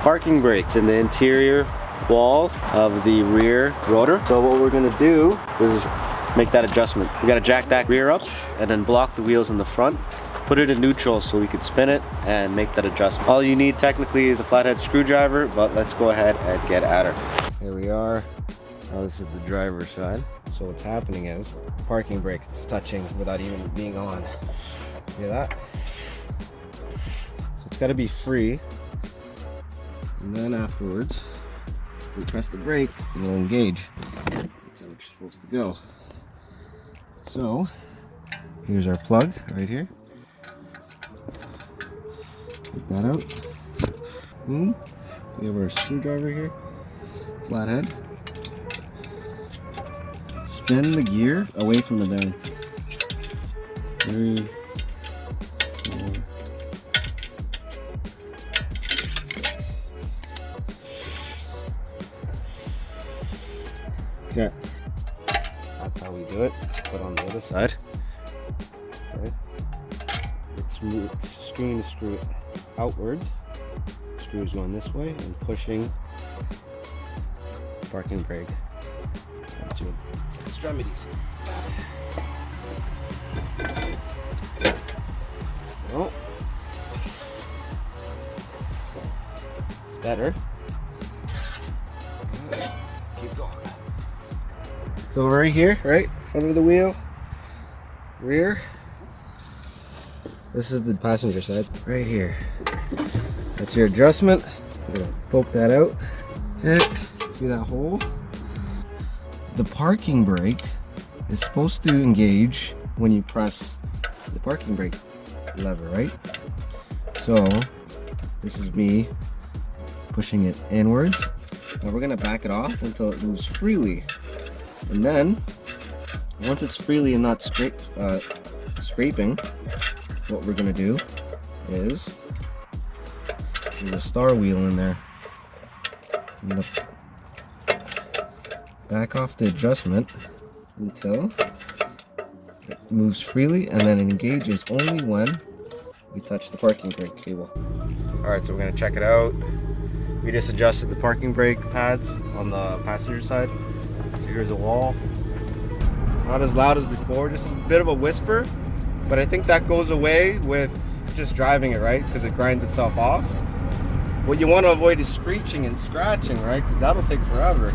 Parking brakes in the interior wall of the rear rotor. So what we're gonna do is make that adjustment. We gotta jack that rear up and then block the wheels in the front. Put it in neutral so we can spin it and make that adjustment. All you need technically is a flathead screwdriver, but let's go ahead and get at her. Here we are. Now this is the driver's side. So what's happening is parking brake is touching without even being on. Hear that? So it's gotta be free. And then afterwards, we press the brake and it'll engage. That's how it's supposed to go. So here's our plug right here. Take that out. Boom. We have our screwdriver here. Flathead. Spin the gear away from the down. Very slow. Okay. That's how we do it. But on the other side, okay, it's screwing the screw outward. Screws going this way and pushing parking brake to its extremities. So, it's better. Keep going. So right here, right, front of the wheel, rear. This is the passenger side, right here. That's your adjustment. I'm gonna poke that out. Okay, see that hole? The parking brake is supposed to engage when you press the parking brake lever, right? So this is me pushing it inwards. Now we're gonna back it off until it moves freely. And then, once it's freely and not scraping, what we're gonna do is, there's a star wheel in there. I'm gonna back off the adjustment until it moves freely, and then it engages only when we touch the parking brake cable. Alright, so we're gonna check it out. We just adjusted the parking brake pads on the passenger side. So here's a wall. Not as loud as before, just a bit of a whisper, but I think that goes away with just driving it, right? Because it grinds itself off. What you want to avoid is screeching and scratching, right? Because that'll take forever.